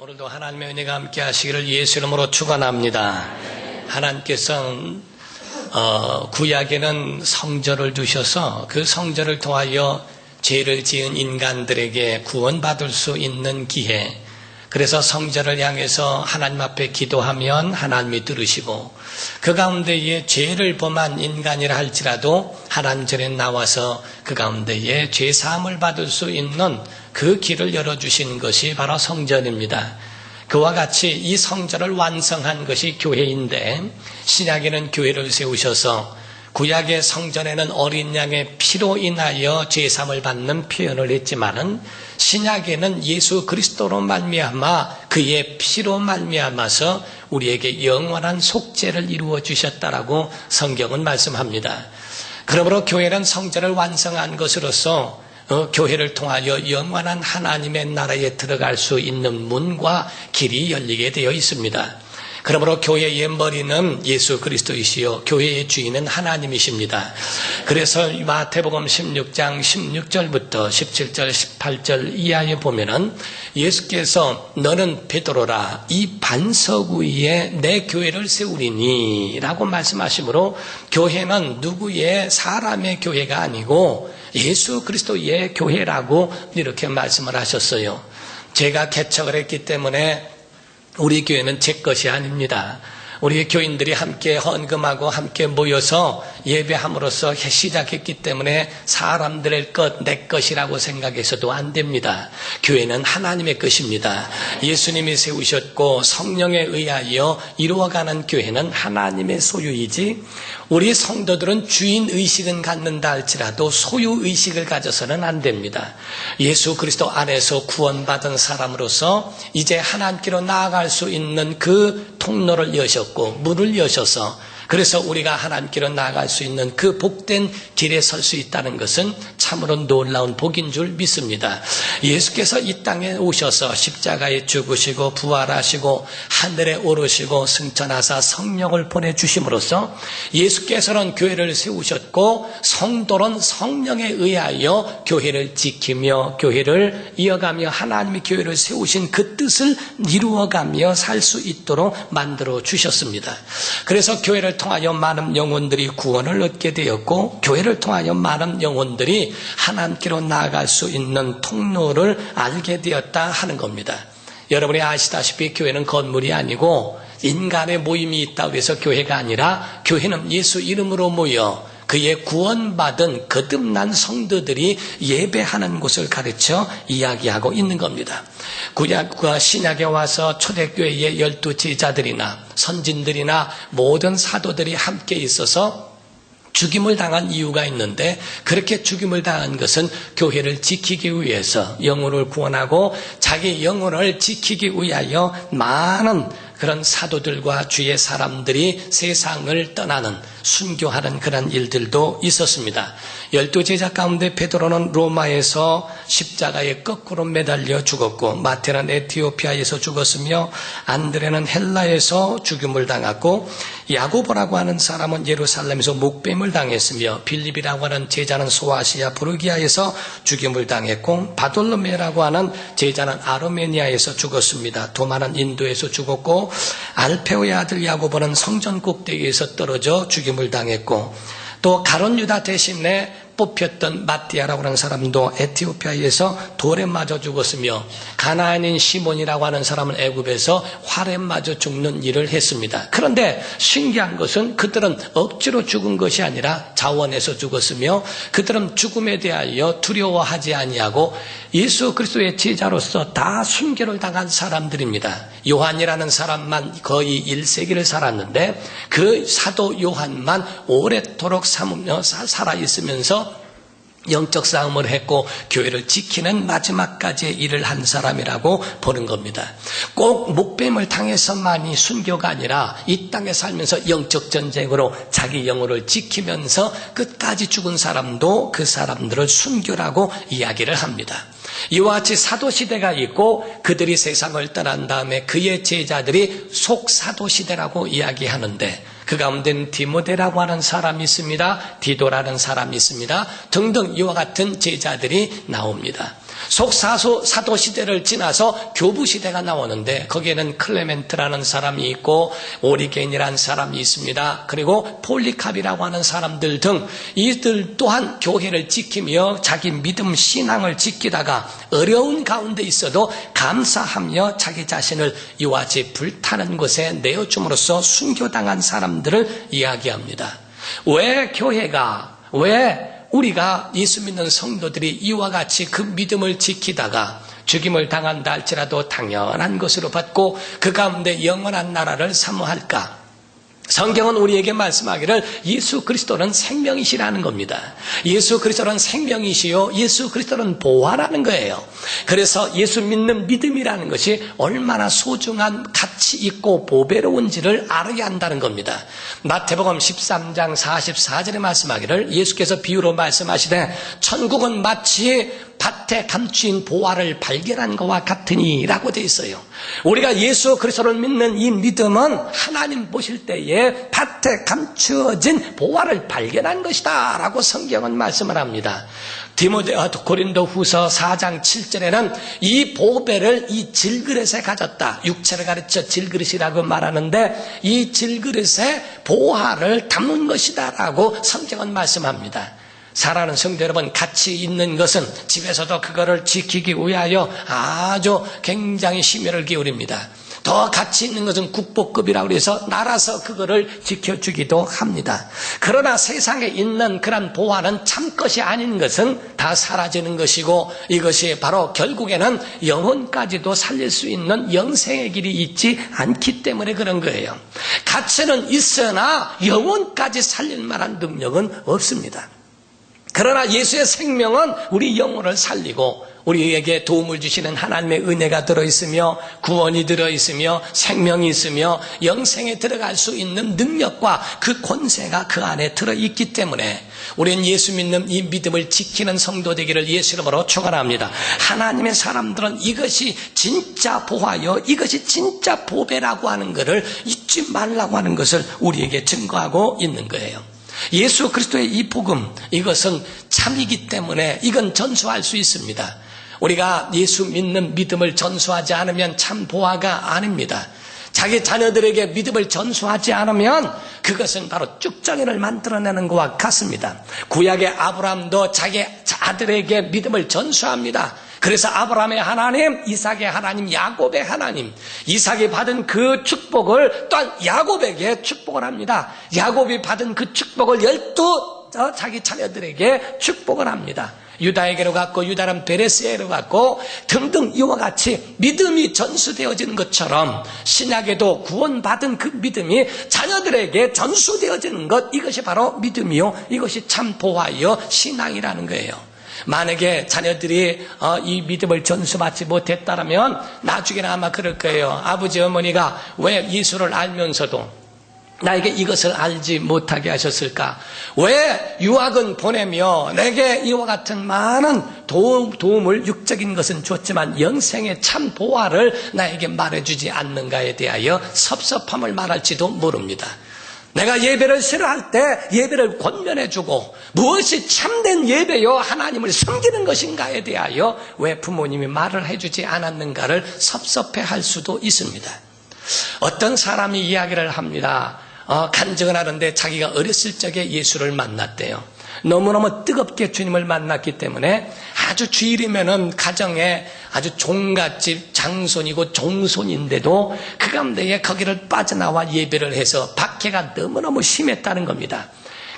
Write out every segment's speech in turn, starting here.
오늘도 하나님의 은혜가 함께 하시기를 예수 이름으로 축원합니다. 하나님께서는 구약에는 성전을 두셔서 그 성전을 통하여 죄를 지은 인간들에게 구원받을 수 있는 기회, 그래서 성전을 향해서 하나님 앞에 기도하면 하나님이 들으시고 그 가운데에 죄를 범한 인간이라 할지라도 하나님 전에 나와서 그 가운데에 죄 사함을 받을 수 있는 그 길을 열어주신 것이 바로 성전입니다. 그와 같이 이 성전을 완성한 것이 교회인데, 신약에는 교회를 세우셔서 구약의 성전에는 어린 양의 피로 인하여 죄사함을 받는 표현을 했지만은 신약에는 예수 그리스도로 말미암아 그의 피로 말미암아서 우리에게 영원한 속죄를 이루어 주셨다라고 성경은 말씀합니다. 그러므로 교회는 성전을 완성한 것으로서 교회를 통하여 영원한 하나님의 나라에 들어갈 수 있는 문과 길이 열리게 되어 있습니다. 그러므로 교회의 머리는 예수 그리스도이시요 교회의 주인은 하나님이십니다. 그래서 마태복음 16장 16절부터 17절 18절 이하에 보면은 예수께서 너는 베드로라, 이 반석 위에 내 교회를 세우리니 라고 말씀하시므로 교회는 누구의 사람의 교회가 아니고 예수 그리스도의 교회라고 이렇게 말씀을 하셨어요. 제가 개척을 했기 때문에 우리 교회는 제 것이 아닙니다. 우리 교인들이 함께 헌금하고 함께 모여서 예배함으로써 시작했기 때문에 사람들의 것, 내 것이라고 생각해서도 안 됩니다. 교회는 하나님의 것입니다. 예수님이 세우셨고 성령에 의하여 이루어가는 교회는 하나님의 소유이지, 우리 성도들은 주인의식은 갖는다 할지라도 소유의식을 가져서는 안 됩니다. 예수 그리스도 안에서 구원받은 사람으로서 이제 하나님께로 나아갈 수 있는 그 통로를 여셨고 문을 여셔서, 그래서 우리가 하나님께로 나아갈 수 있는 그 복된 길에 설 수 있다는 것은 참으로 놀라운 복인 줄 믿습니다. 예수께서 이 땅에 오셔서 십자가에 죽으시고 부활하시고 하늘에 오르시고 승천하사 성령을 보내주심으로써 예수께서는 교회를 세우셨고 성도는 성령에 의하여 교회를 지키며 교회를 이어가며 하나님이 교회를 세우신 그 뜻을 이루어가며 살 수 있도록 만들어 주셨습니다. 그래서 교회를 통하여 많은 영혼들이 구원을 얻게 되었고, 교회를 통하여 많은 영혼들이 하나님께로 나아갈 수 있는 통로를 알게 되었다 하는 겁니다. 여러분이 아시다시피 교회는 건물이 아니고 인간의 모임이 있다고 해서 교회가 아니라, 교회는 예수 이름으로 모여 그의 구원받은 거듭난 성도들이 예배하는 곳을 가르쳐 이야기하고 있는 겁니다. 구약과 신약에 와서 초대교회의 12 제자들이나 선진들이나 모든 사도들이 함께 있어서 죽임을 당한 이유가 있는데, 그렇게 죽임을 당한 것은 교회를 지키기 위해서, 영혼을 구원하고 자기 영혼을 지키기 위하여 많은 그런 사도들과 주의 사람들이 세상을 떠나는, 순교하는 그런 일들도 있었습니다. 12 제자 가운데 베드로는 로마에서 십자가에 거꾸로 매달려 죽었고, 마태는 에티오피아에서 죽었으며, 안드레는 헬라에서 죽임을 당했고, 야고보라고 하는 사람은 예루살렘에서 목뱀을 당했으며, 빌립이라고 하는 제자는 소아시아 부르기아에서 죽임을 당했고, 바돌로메라고 하는 제자는 아르메니아에서 죽었습니다. 도마는 인도에서 죽었고, 알페오의 아들 야고보는 성전 꼭대기에서 떨어져 죽임을 당했고, 또 가룟 유다 대신에 뽑혔던 마띠아라고 하는 사람도 에티오피아에서 돌에 맞아 죽었으며, 가나안인 시몬이라고 하는 사람은 애굽에서 활에 맞아 죽는 일을 했습니다. 그런데 신기한 것은 그들은 억지로 죽은 것이 아니라 자원해서 죽었으며, 그들은 죽음에 대하여 두려워하지 아니하고 예수 그리스도의 제자로서 다 순교를 당한 사람들입니다. 요한이라는 사람만 거의 1세기를 살았는데, 그 사도 요한만 오랫도록 살아있으면서 영적 싸움을 했고 교회를 지키는 마지막까지의 일을 한 사람이라고 보는 겁니다. 꼭 목뱀을 당해서만이 순교가 아니라 이 땅에 살면서 영적 전쟁으로 자기 영혼을 지키면서 끝까지 죽은 사람도 그 사람들을 순교라고 이야기를 합니다. 이와 같이 사도시대가 있고, 그들이 세상을 떠난 다음에 그의 제자들이 속사도시대라고 이야기하는데, 그 가운데는 디모데라고 하는 사람이 있습니다. 디도라는 사람이 있습니다. 등등 이와 같은 제자들이 나옵니다. 사도 시대를 지나서 교부 시대가 나오는데 거기에는 클레멘트라는 사람이 있고 오리겐이라는 사람이 있습니다. 그리고 폴리캅이라고 하는 사람들 등 이들 또한 교회를 지키며 자기 믿음 신앙을 지키다가 어려운 가운데 있어도 감사하며 자기 자신을 이와 같이 불타는 곳에 내어줌으로써 순교당한 사람들을 이야기합니다. 왜 우리가 예수 믿는 성도들이 이와 같이 그 믿음을 지키다가 죽임을 당한다 할지라도 당연한 것으로 받고 그 가운데 영원한 나라를 사모할까? 성경은 우리에게 말씀하기를 예수 그리스도는 생명이시라는 겁니다. 예수 그리스도는 생명이시요 예수 그리스도는 보화라는 거예요. 그래서 예수 믿는 믿음이라는 것이 얼마나 소중한 가치 있고 보배로운지를 알아야 한다는 겁니다. 마태복음 13장 44절에 말씀하기를 예수께서 비유로 말씀하시되 천국은 마치 밭에 감추인 보화를 발견한 것과 같으니 라고 되어 있어요. 우리가 예수 그리스도를 믿는 이 믿음은 하나님 보실 때에 밭에 감추어진 보화를 발견한 것이다 라고 성경은 말씀을 합니다. 고린도 후서 4장 7절에는 이 보배를 이 질그릇에 가졌다. 육체를 가르쳐 질그릇이라고 말하는데 이 질그릇에 보화를 담은 것이다 라고 성경은 말씀합니다. 사랑하는 성도 여러분, 가치 있는 것은 집에서도 그거를 지키기 위하여 아주 굉장히 심혈을 기울입니다. 더 가치 있는 것은 국보급이라고 해서 나라서 그거를 지켜주기도 합니다. 그러나 세상에 있는 그런 보화는 참 것이 아닌 것은 다 사라지는 것이고 이것이 바로 결국에는 영혼까지도 살릴 수 있는 영생의 길이 있지 않기 때문에 그런 거예요. 가치는 있으나 영혼까지 살릴 만한 능력은 없습니다. 그러나 예수의 생명은 우리 영혼을 살리고 우리에게 도움을 주시는 하나님의 은혜가 들어있으며 구원이 들어있으며 생명이 있으며 영생에 들어갈 수 있는 능력과 그 권세가 그 안에 들어있기 때문에 우리는 예수 믿는 이 믿음을 지키는 성도 되기를 예수 이름으로 축원합니다. 하나님의 사람들은 이것이 진짜 보화요 이것이 진짜 보배라고 하는 것을 잊지 말라고 하는 것을 우리에게 증거하고 있는 거예요. 예수 그리스도의 이 복음, 이것은 참이기 때문에 이건 전수할 수 있습니다. 우리가 예수 믿는 믿음을 전수하지 않으면 참 보화가 아닙니다. 자기 자녀들에게 믿음을 전수하지 않으면 그것은 바로 쭉정이를 만들어내는 것과 같습니다. 구약의 아브라함도 자기 아들에게 믿음을 전수합니다. 그래서 아브라함의 하나님, 이삭의 하나님, 야곱의 하나님, 이삭이 받은 그 축복을 또한 야곱에게 축복을 합니다. 야곱이 받은 그 축복을 12 자기 자녀들에게 축복을 합니다. 유다에게로 갔고 유다는 베레스에게로 갔고 등등 이와 같이 믿음이 전수되어지는 것처럼 신약에도 구원받은 그 믿음이 자녀들에게 전수되어지는 것, 이것이 바로 믿음이요 이것이 참 보화이요 신앙이라는 거예요. 만약에 자녀들이 이 믿음을 전수받지 못했다면 나중에는 아마 그럴 거예요. 아버지 어머니가 왜 예수를 알면서도 나에게 이것을 알지 못하게 하셨을까? 왜 유학은 보내며 내게 이와 같은 많은 도움을 육적인 것은 줬지만 영생의 참 보화를 나에게 말해주지 않는가에 대하여 섭섭함을 말할지도 모릅니다. 내가 예배를 싫어할 때 예배를 권면해주고 무엇이 참된 예배요 하나님을 섬기는 것인가에 대하여 왜 부모님이 말을 해주지 않았는가를 섭섭해할 수도 있습니다. 어떤 사람이 이야기를 합니다. 간증을 하는데 자기가 어렸을 적에 예수를 만났대요. 너무너무 뜨겁게 주님을 만났기 때문에 아주 주일이면은 가정에 아주 종갓집 장손이고 종손인데도 그 가운데에 거기를 빠져나와 예배를 해서 박해가 너무너무 심했다는 겁니다.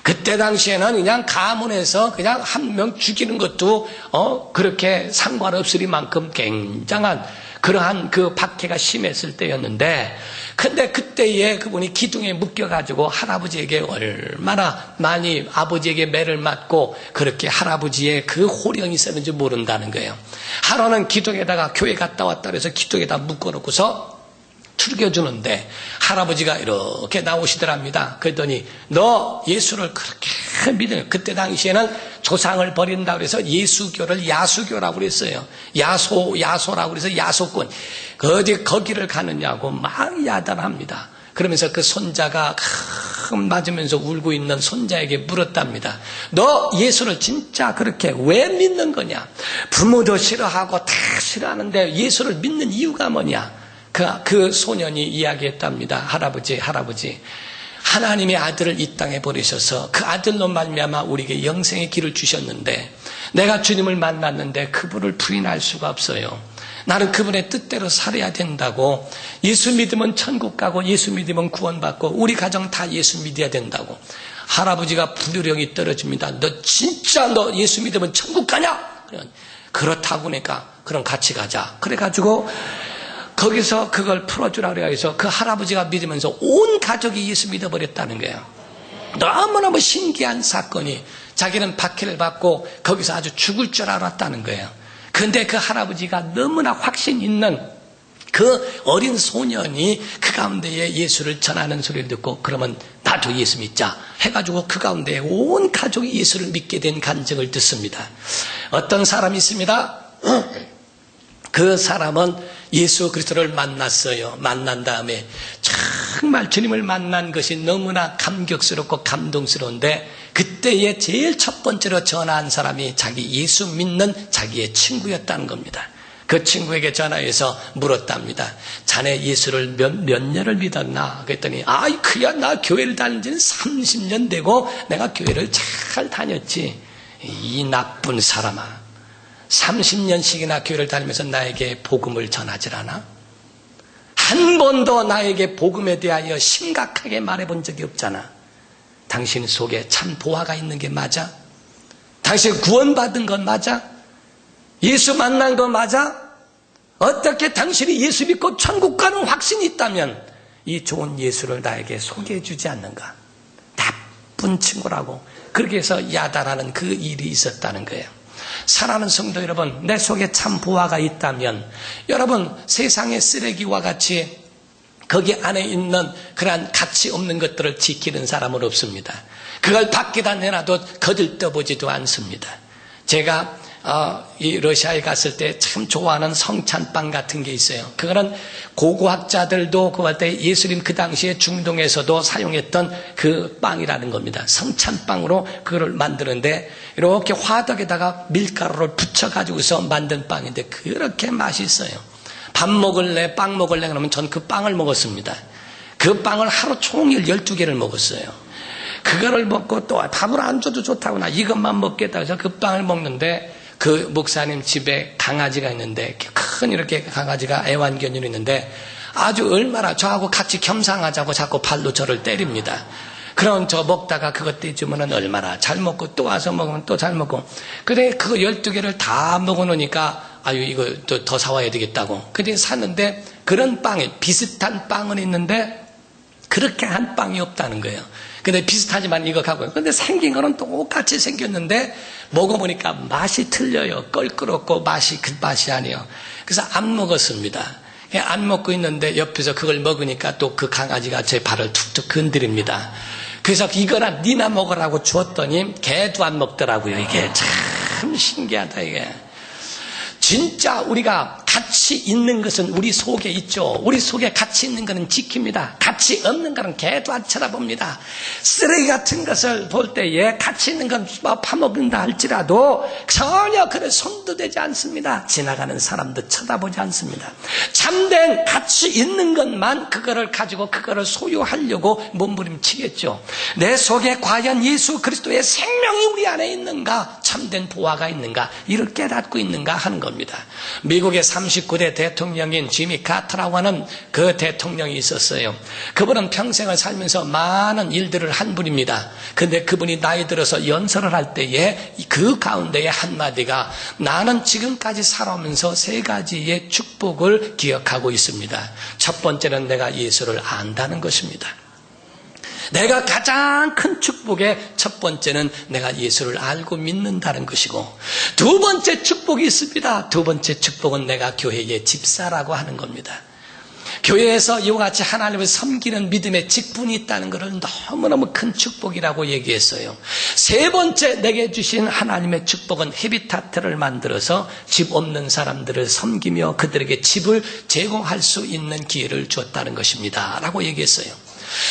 그때 당시에는 그냥 가문에서 그냥 한 명 죽이는 것도 그렇게 상관없으리만큼 굉장한 그러한 그 박해가 심했을 때였는데, 근데 그때에 그분이 기둥에 묶여가지고 할아버지에게 얼마나 많이 아버지에게 매를 맞고 그렇게 할아버지의 그 호령이 있었는지 모른다는 거예요. 하루는 기둥에다가 교회 갔다 왔다 그래서 기둥에다 묶어놓고서 죽여주는데 할아버지가 이렇게 나오시더랍니다. 그랬더니 너 예수를 그렇게 믿어요. 그때 당시에는 조상을 버린다고 해서 예수교를 야수교라고 그랬어요. 야소라고 그래서 야소권. 어디 거기를 가느냐고 막 야단합니다. 그러면서 그 손자가 맞으면서 울고 있는 손자에게 물었답니다. 너 예수를 진짜 그렇게 왜 믿는 거냐? 부모도 싫어하고 다 싫어하는데 예수를 믿는 이유가 뭐냐? 그 소년이 이야기했답니다. 할아버지, 하나님의 아들을 이 땅에 보내셔서 그 아들로 말미암아 우리에게 영생의 길을 주셨는데 내가 주님을 만났는데 그분을 부인할 수가 없어요. 나는 그분의 뜻대로 살아야 된다고. 예수 믿으면 천국 가고 예수 믿으면 구원받고 우리 가정 다 예수 믿어야 된다고. 할아버지가 불효령이 떨어집니다. 너 진짜 예수 믿으면 천국 가냐? 그렇다고 하니까 그럼 같이 가자. 그래가지고 거기서 그걸 풀어주라 그래서 그 할아버지가 믿으면서 온 가족이 예수 믿어버렸다는 거예요. 너무너무 신기한 사건이, 자기는 박해를 받고 거기서 아주 죽을 줄 알았다는 거예요. 근데 그 할아버지가 너무나 확신 있는 그 어린 소년이 그 가운데에 예수를 전하는 소리를 듣고 그러면 나도 예수 믿자 해가지고 그 가운데에 온 가족이 예수를 믿게 된 간증을 듣습니다. 어떤 사람이 있습니다. 그 사람은 예수 그리스도를 만났어요. 만난 다음에 정말 주님을 만난 것이 너무나 감격스럽고 감동스러운데 그때에 제일 첫 번째로 전화한 사람이 자기 예수 믿는 자기의 친구였다는 겁니다. 그 친구에게 전화해서 물었답니다. 자네 예수를 몇 년을 믿었나? 그랬더니 그야 나 교회를 다닌 지는 30년 되고 내가 교회를 잘 다녔지. 이 나쁜 사람아, 30년씩이나 교회를 다니면서 나에게 복음을 전하질 않아? 한 번도 나에게 복음에 대하여 심각하게 말해본 적이 없잖아. 당신 속에 참 보화가 있는 게 맞아? 당신 구원받은 건 맞아? 예수 만난 거 맞아? 어떻게 당신이 예수 믿고 천국 가는 확신이 있다면 이 좋은 예수를 나에게 소개해 주지 않는가? 나쁜 친구라고 그렇게 해서 야단하는 그 일이 있었다는 거예요. 사랑하는 성도 여러분, 내 속에 참 보화가 있다면 여러분 세상의 쓰레기와 같이 거기 안에 있는 그러한 가치 없는 것들을 지키는 사람은 없습니다. 그걸 밖에다 내놔도 거들떠보지도 않습니다. 제가 이 러시아에 갔을 때 참 좋아하는 성찬빵 같은 게 있어요. 그거는 고고학자들도 그때 예수님 그 당시에 중동에서도 사용했던 그 빵이라는 겁니다. 성찬빵으로 그걸 만드는데 이렇게 화덕에다가 밀가루를 붙여가지고서 만든 빵인데 그렇게 맛있어요. 밥 먹을래 빵 먹을래 그러면 전 그 빵을 먹었습니다. 그 빵을 하루 종일 12개를 먹었어요. 그거를 먹고 또 밥을 안 줘도 좋다구나 이것만 먹겠다 해서 그 빵을 먹는데 그 목사님 집에 강아지가 있는데 큰 이렇게 강아지가 애완견이 있는데 아주 얼마나 저하고 같이 겸상하자고 자꾸 발로 저를 때립니다. 그럼 저 먹다가 그것 떼주면은 얼마나 잘 먹고 또 와서 먹으면 또 잘 먹고 그래 그거 12개를 다 먹어놓으니까 이거 또 더 사와야 되겠다고 그래 샀는데 그런 빵이 비슷한 빵은 있는데 그렇게 한 빵이 없다는 거예요. 근데 비슷하지만 이거 갖고 근데 생긴 거는 똑같이 생겼는데 먹어보니까 맛이 틀려요. 껄끄럽고 맛이 그 맛이 아니에요. 그래서 안 먹었습니다. 안 먹고 있는데 옆에서 그걸 먹으니까 또 그 강아지가 제 발을 툭툭 건드립니다. 그래서 이거나 니나 먹으라고 주었더니 개도 안 먹더라고요. 이게 참 신기하다 이게. 진짜 우리가 가치 있는 것은 우리 속에 있죠. 우리 속에 가치 있는 것은 지킵니다. 가치 없는 것은 개도 안 쳐다봅니다. 쓰레기 같은 것을 볼 때에 가치 있는 건 파먹는다 할지라도 전혀 그를 손도 대지 않습니다. 지나가는 사람도 쳐다보지 않습니다. 참된 가치 있는 것만 그거를 가지고 그거를 소유하려고 몸부림치겠죠. 내 속에 과연 예수 그리스도의 생명이 우리 안에 있는가, 참된 보화가 있는가, 이를 깨닫고 있는가 하는 겁니다. 미국의 39대 대통령인 지미 카터라고 하는 그 대통령이 있었어요. 그분은 평생을 살면서 많은 일들을 한 분입니다. 근데 그분이 나이 들어서 연설을 할 때에 그 가운데에 한마디가 나는 지금까지 살아오면서 3가지의 축복을 기억하고 있습니다. 첫 번째는 내가 예수를 안다는 것입니다. 내가 가장 큰 축복의 첫 번째는 내가 예수를 알고 믿는다는 것이고 두 번째 축복이 있습니다. 두 번째 축복은 내가 교회의 집사라고 하는 겁니다. 교회에서 이와 같이 하나님을 섬기는 믿음의 직분이 있다는 것을 너무너무 큰 축복이라고 얘기했어요. 세 번째 내게 주신 하나님의 축복은 헤비타트를 만들어서 집 없는 사람들을 섬기며 그들에게 집을 제공할 수 있는 기회를 주었다는 것입니다 라고 얘기했어요.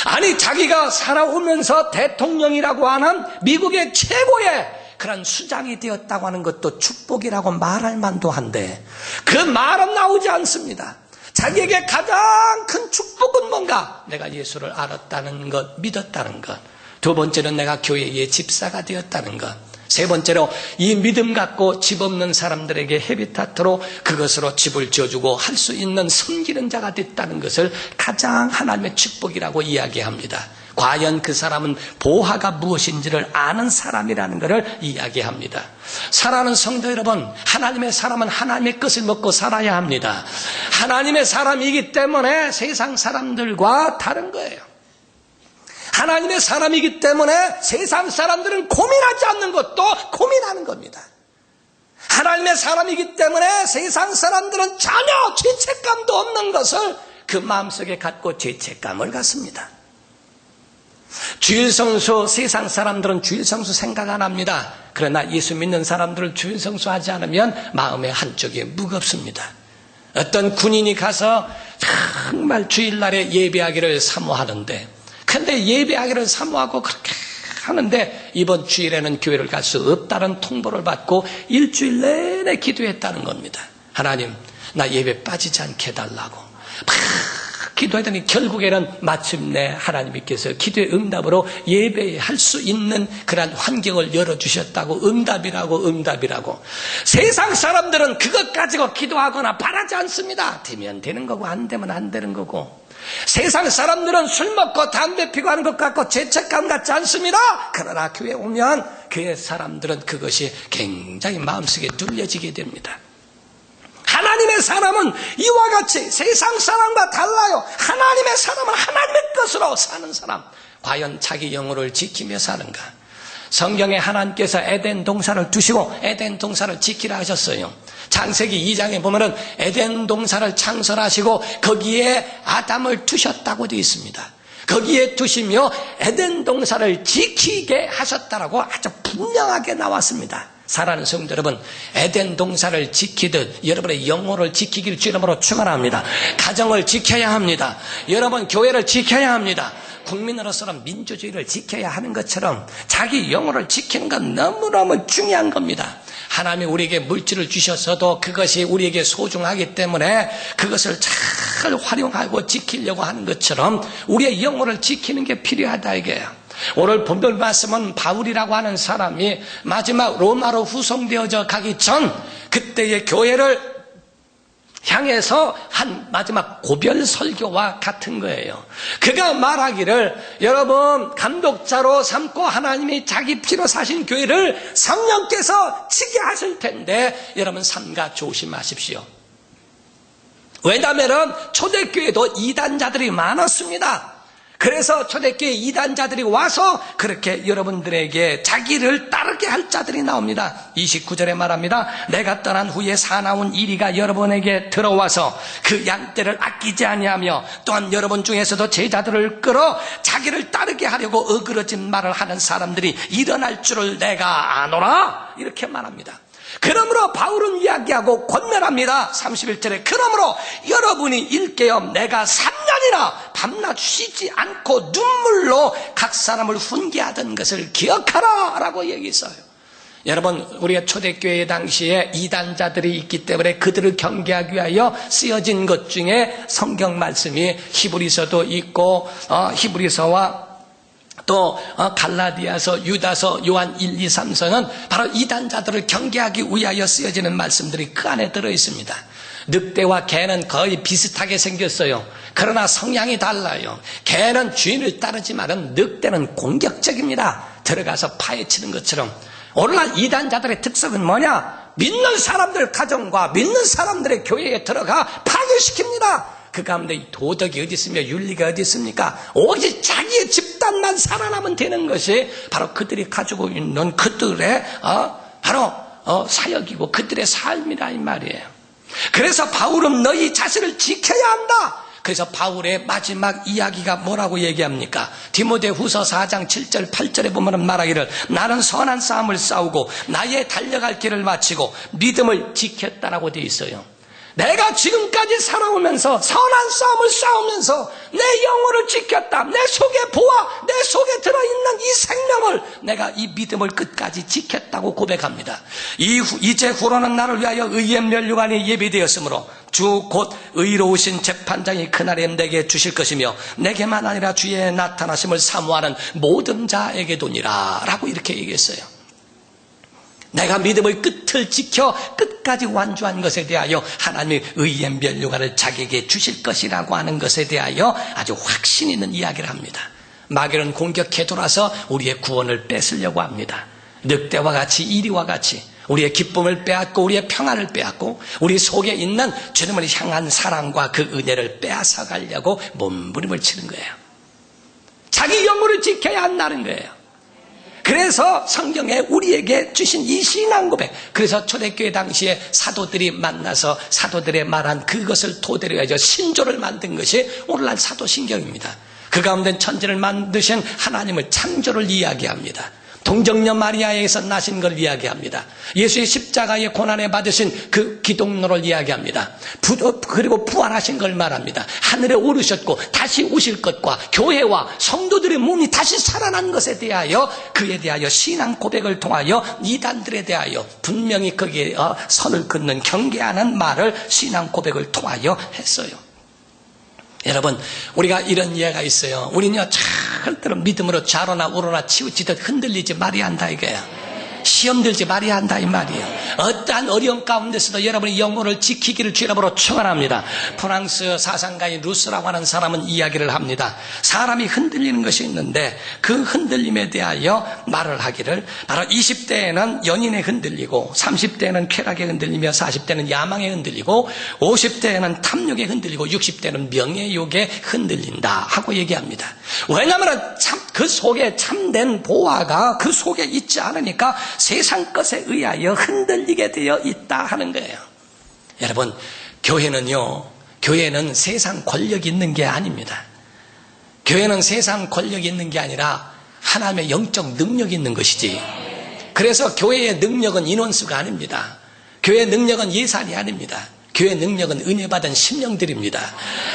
아니, 자기가 살아오면서 대통령이라고 하는 미국의 최고의 그런 수장이 되었다고 하는 것도 축복이라고 말할 만도 한데 그 말은 나오지 않습니다. 자기에게 가장 큰 축복은 뭔가? 내가 예수를 알았다는 것, 믿었다는 것. 두 번째는 내가 교회의 집사가 되었다는 것. 세 번째로 이 믿음 갖고 집 없는 사람들에게 헤비타트로 그것으로 집을 지어주고 할 수 있는 섬기는 자가 됐다는 것을 가장 하나님의 축복이라고 이야기합니다. 과연 그 사람은 보화가 무엇인지를 아는 사람이라는 것을 이야기합니다. 사랑하는 성도 여러분, 하나님의 사람은 하나님의 것을 먹고 살아야 합니다. 하나님의 사람이기 때문에 세상 사람들과 다른 거예요. 하나님의 사람이기 때문에 세상 사람들은 고민하지 않는 것도 고민하는 겁니다. 하나님의 사람이기 때문에 세상 사람들은 전혀 죄책감도 없는 것을 그 마음속에 갖고 죄책감을 갖습니다. 주일성수, 세상 사람들은 주일성수 생각 안 합니다. 그러나 예수 믿는 사람들은 주일성수 하지 않으면 마음의 한쪽이 무겁습니다. 어떤 군인이 가서 정말 주일날에 예배하기를 사모하는데, 근데 예배하기를 사모하고 그렇게 하는데 이번 주일에는 교회를 갈 수 없다는 통보를 받고 일주일 내내 기도했다는 겁니다. 하나님, 나 예배 빠지지 않게 해달라고 막 기도하더니 결국에는 마침내 하나님께서 기도의 응답으로 예배할 수 있는 그런 환경을 열어주셨다고 응답이라고. 세상 사람들은 그것 가지고 기도하거나 바라지 않습니다. 되면 되는 거고 안 되면 안 되는 거고. 세상 사람들은 술 먹고 담배 피고 하는 것 같고 죄책감 갖지 않습니다. 그러나 교회 오면 교회 사람들은 그것이 굉장히 마음속에 눌려지게 됩니다. 하나님의 사람은 이와 같이 세상 사람과 달라요. 하나님의 사람은 하나님의 것으로 사는 사람. 과연 자기 영혼을 지키며 사는가? 성경에 하나님께서 에덴 동산을 두시고 에덴 동산을 지키라 하셨어요. 창세기 2장에 보면은 에덴 동산을 창설하시고 거기에 아담을 두셨다고 되어 있습니다. 거기에 두시며 에덴 동산을 지키게 하셨다라고 아주 분명하게 나왔습니다. 사랑하는 성도 여러분, 에덴 동산을 지키듯 여러분의 영혼을 지키기를 주 이름으로 축원합니다. 가정을 지켜야 합니다. 여러분 교회를 지켜야 합니다. 국민으로서는 민주주의를 지켜야 하는 것처럼 자기 영혼을 지키는 건 너무너무 중요한 겁니다. 하나님이 우리에게 물질을 주셔서도 그것이 우리에게 소중하기 때문에 그것을 잘 활용하고 지키려고 하는 것처럼 우리의 영혼을 지키는 게 필요하다 이게요. 오늘 본문 말씀은 바울이라고 하는 사람이 마지막 로마로 후송되어져 가기 전 그때의 교회를 향해서 한 마지막 고별 설교와 같은 거예요. 그가 말하기를 여러분 감독자로 삼고 하나님이 자기 피로 사신 교회를 성령께서 지게 하실 텐데 여러분 삼가 조심하십시오. 왜냐하면 초대교회도 이단자들이 많았습니다. 그래서 초대교회 이단자들이 와서 그렇게 여러분들에게 자기를 따르게 할 자들이 나옵니다. 29절에 말합니다. 내가 떠난 후에 사나운 이리가 여러분에게 들어와서 그 양떼를 아끼지 아니하며 또한 여러분 중에서도 제자들을 끌어 자기를 따르게 하려고 어그러진 말을 하는 사람들이 일어날 줄을 내가 아노라 이렇게 말합니다. 그러므로 바울은 이야기하고 권면합니다. 31절에 그러므로 여러분이 일깨엄 내가 3년이나 밤낮 쉬지 않고 눈물로 각 사람을 훈계하던 것을 기억하라 라고 얘기했어요. 여러분 우리가 초대교회 당시에 이단자들이 있기 때문에 그들을 경계하기 위하여 쓰여진 것 중에 성경 말씀이 히브리서도 있고 히브리서와 또 갈라디아서, 유다서, 요한 1, 2, 3서는 바로 이단자들을 경계하기 위하여 쓰여지는 말씀들이 그 안에 들어있습니다. 늑대와 개는 거의 비슷하게 생겼어요. 그러나 성향이 달라요. 개는 주인을 따르지만 늑대는 공격적입니다. 들어가서 파헤치는 것처럼. 오늘날 이단자들의 특성은 뭐냐? 믿는 사람들 가정과 믿는 사람들의 교회에 들어가 파괴시킵니다. 그 가운데 도덕이 어디 있으며 윤리가 어디 있습니까? 오직 자기의 집단만 살아나면 되는 것이 바로 그들이 가지고 있는 그들의 바로 사역이고 그들의 삶이라 이 말이에요. 그래서 바울은 너희 자신을 지켜야 한다. 그래서 바울의 마지막 이야기가 뭐라고 얘기합니까? 디모데후서 4장 7절 8절에 보면 말하기를 나는 선한 싸움을 싸우고 나의 달려갈 길을 마치고 믿음을 지켰다라고 되어 있어요. 내가 지금까지 살아오면서 선한 싸움을 싸우면서 내 영혼을 지켰다. 내 속에 보아 내 속에 들어있는 이 생명을 내가 이 믿음을 끝까지 지켰다고 고백합니다. 이제 후로는 나를 위하여 의의 면류관이 예비되었으므로 주 곧 의로우신 재판장이 그날에 내게 주실 것이며 내게만 아니라 주의 나타나심을 사모하는 모든 자에게도니라 라고 이렇게 얘기했어요. 내가 믿음의 끝을 지켜 끝까지 완주한 것에 대하여 하나님의 의의 면류관을 자기에게 주실 것이라고 하는 것에 대하여 아주 확신 있는 이야기를 합니다. 마귀는 공격해 돌아서 우리의 구원을 뺏으려고 합니다. 늑대와 같이 이리와 같이 우리의 기쁨을 빼앗고 우리의 평안을 빼앗고 우리 속에 있는 주님을 향한 사랑과 그 은혜를 빼앗아 가려고 몸부림을 치는 거예요. 자기 영혼을 지켜야 한다는 거예요. 그래서 성경에 우리에게 주신 이 신앙 고백, 그래서 초대교회 당시에 사도들이 만나서 사도들의 말한 그것을 토대로 해서 신조를 만든 것이 오늘날 사도신경입니다. 그 가운데 천지를 만드신 하나님의 창조를 이야기합니다. 동정녀 마리아에게서 나신 걸 이야기합니다. 예수의 십자가의 고난에 받으신 그 기독로를 이야기합니다. 그리고 부활하신 걸 말합니다. 하늘에 오르셨고 다시 오실 것과 교회와 성도들의 몸이 다시 살아난 것에 대하여 그에 대하여 신앙 고백을 통하여 이단들에 대하여 분명히 거기에 선을 긋는 경계하는 말을 신앙 고백을 통하여 했어요. 여러분, 우리가 이런 이해가 있어요. 우리는요, 절대로 믿음으로 좌로나 우로나 치우치듯 흔들리지 말아야 한다 이거야. 시험 들지 말아야 한다 이 말이에요. 어떠한 어려움 가운데서도 여러분의 영혼을 지키기를 주 이름으로 축원합니다. 프랑스 사상가인 루스라고 하는 사람은 이야기를 합니다. 사람이 흔들리는 것이 있는데 그 흔들림에 대하여 말을 하기를 바로 20대에는 연인에 흔들리고 30대에는 쾌락에 흔들리며 40대는 야망에 흔들리고 50대에는 탐욕에 흔들리고 60대는 명예욕에 흔들린다 하고 얘기합니다. 왜냐하면 그 속에 참된 보화가 그 속에 있지 않으니까 세상 것에 의하여 흔들리게 되어 있다 하는 거예요. 여러분, 교회는 세상 권력이 있는 게 아닙니다. 교회는 세상 권력이 있는 게 아니라 하나님의 영적 능력이 있는 것이지. 그래서 교회의 능력은 인원수가 아닙니다. 교회의 능력은 예산이 아닙니다. 교회의 능력은 은혜 받은 심령들입니다.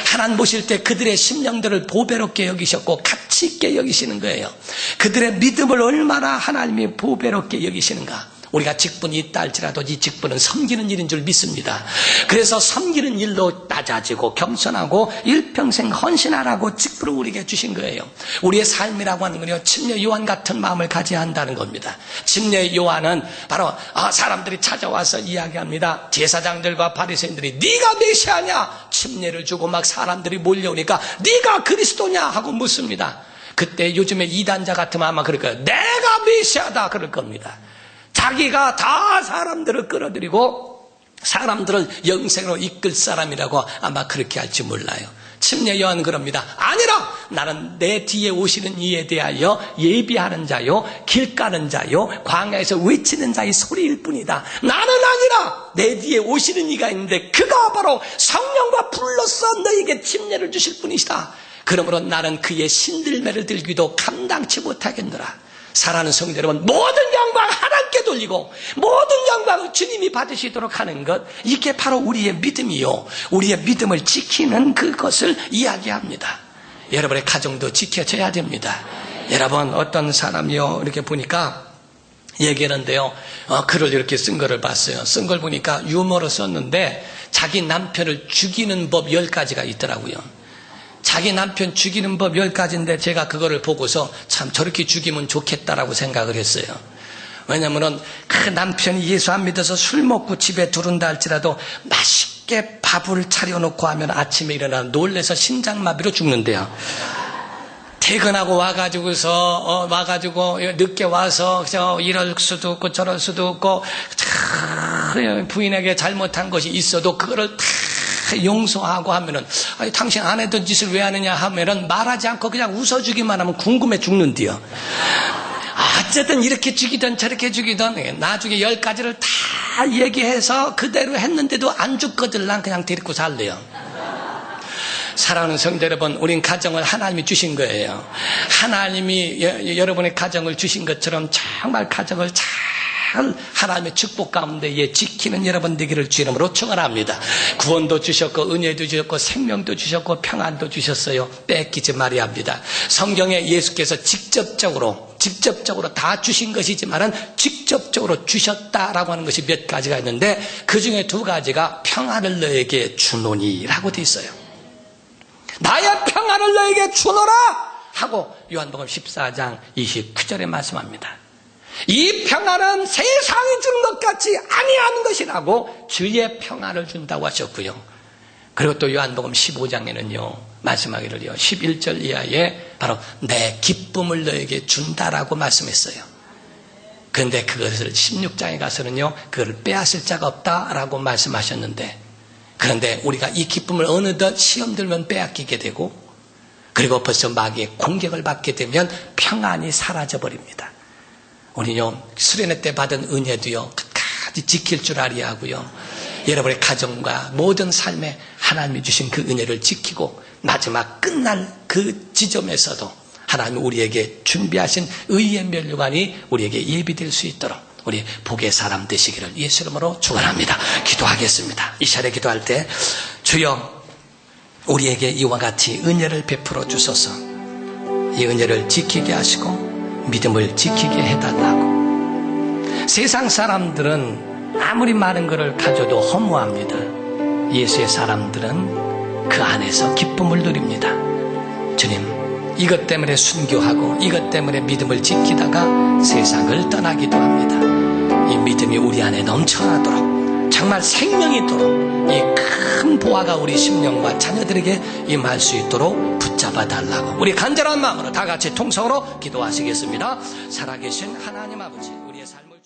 하나님 보실 때 그들의 심령들을 보배롭게 여기셨고 가치 있게 여기시는 거예요. 그들의 믿음을 얼마나 하나님이 보배롭게 여기시는가. 우리가 직분이 있다 할지라도 이 직분은 섬기는 일인 줄 믿습니다. 그래서 섬기는 일로 낮아지고 겸손하고 일평생 헌신하라고 직분을 우리에게 주신 거예요. 우리의 삶이라고 하는 건요, 침례 요한 같은 마음을 가져야 한다는 겁니다. 침례 요한은 바로 사람들이 찾아와서 이야기합니다. 제사장들과 바리새인들이 네가 메시아냐? 침례를 주고 막 사람들이 몰려오니까 네가 그리스도냐? 하고 묻습니다. 그때 요즘에 이단자 같으면 아마 그럴 거예요. 내가 메시아다 그럴 겁니다. 자기가 다 사람들을 끌어들이고 사람들을 영생으로 이끌 사람이라고 아마 그렇게 할지 몰라요. 침례 요한은 그럽니다. 아니라 나는 내 뒤에 오시는 이에 대하여 예비하는 자요, 길 가는 자요, 광야에서 외치는 자의 소리일 뿐이다. 나는 아니라 내 뒤에 오시는 이가 있는데 그가 바로 성령과 불로써 너에게 침례를 주실 분이시다. 그러므로 나는 그의 신들매를 들기도 감당치 못하겠노라. 사랑하는 성도 여러분, 모든 영광 하나님께 돌리고 모든 영광을 주님이 받으시도록 하는 것, 이게 바로 우리의 믿음이요, 우리의 믿음을 지키는 그것을 이야기합니다. 여러분의 가정도 지켜져야 됩니다. 여러분, 어떤 사람이요 이렇게 보니까 얘기하는데요, 글을 이렇게 쓴 거를 봤어요. 쓴 걸 보니까 유머로 썼는데 자기 남편을 죽이는 법 10가지가 있더라고요. 자기 남편 죽이는 법 10가지인데 제가 그거를 보고서 참 저렇게 죽이면 좋겠다라고 생각을 했어요. 왜냐면은 그 남편이 예수 안 믿어서 술 먹고 집에 들어온다 할지라도 맛있게 밥을 차려놓고 하면 아침에 일어나 놀래서 심장마비로 죽는데요. 퇴근하고 와가지고 늦게 와서 이럴 수도 없고 저럴 수도 없고 부인에게 잘못한 것이 있어도 그거를 다 용서하고 하면은, 아니, 당신 안 했던 짓을 왜 하느냐 하면은 말하지 않고 그냥 웃어주기만 하면 궁금해 죽는디요. 어쨌든 이렇게 죽이든 저렇게 죽이든 나중에 10가지를 다 얘기해서 그대로 했는데도 안 죽거든 난 그냥 데리고 살래요. 사랑하는 성도 여러분, 우린 가정을 하나님이 주신 거예요. 하나님이 여러분의 가정을 주신 것처럼 정말 가정을 잘 하나님의 축복 가운데 지키는 여러분 되기를 주 이름으로 축원합니다. 구원도 주셨고 은혜도 주셨고 생명도 주셨고 평안도 주셨어요. 뺏기지 말아야 합니다. 성경에 예수께서 직접적으로 다 주신 것이지만은 직접적으로 주셨다라고 하는 것이 몇 가지가 있는데 그 중에 두 가지가 평안을 너에게 주노니라고 되어 있어요. 나의 평안을 너에게 주노라 하고 요한복음 14장 29절에 말씀합니다. 이 평안은 세상이 주는 것 같이 아니하는 것이라고 주의 평안을 준다고 하셨고요. 그리고 또 요한복음 15장에는요 말씀하기를요 11절 이하에 바로 내 기쁨을 너에게 준다라고 말씀했어요. 그런데 그것을 16장에 가서는요 그걸 빼앗을 자가 없다라고 말씀하셨는데, 그런데 우리가 이 기쁨을 어느덧 시험 들면 빼앗기게 되고, 그리고 벌써 마귀의 공격을 받게 되면 평안이 사라져버립니다. 우리요 수련회 때 받은 은혜도요 끝까지 지킬 줄 알아야 하고요, 여러분의 가정과 모든 삶에 하나님이 주신 그 은혜를 지키고 마지막 끝날 그 지점에서도 하나님이 우리에게 준비하신 의의 면류관이 우리에게 예비될 수 있도록 우리 복의 사람 되시기를 예수 이름으로 축원합니다. 기도하겠습니다. 이 시간에 기도할 때 주여 우리에게 이와 같이 은혜를 베풀어 주소서. 이 은혜를 지키게 하시고 믿음을 지키게 해달라고. 세상 사람들은 아무리 많은 것을 가져도 허무합니다. 예수의 사람들은 그 안에서 기쁨을 누립니다. 주님, 이것 때문에 순교하고 이것 때문에 믿음을 지키다가 세상을 떠나기도 합니다. 이 믿음이 우리 안에 넘쳐나도록, 정말 생명이 있도록 이 큰 보화가 우리 심령과 자녀들에게 임할 수 있도록 붙잡아 달라고 우리 간절한 마음으로 다 같이 통성으로 기도하시겠습니다. 살아계신 하나님 아버지, 우리의 삶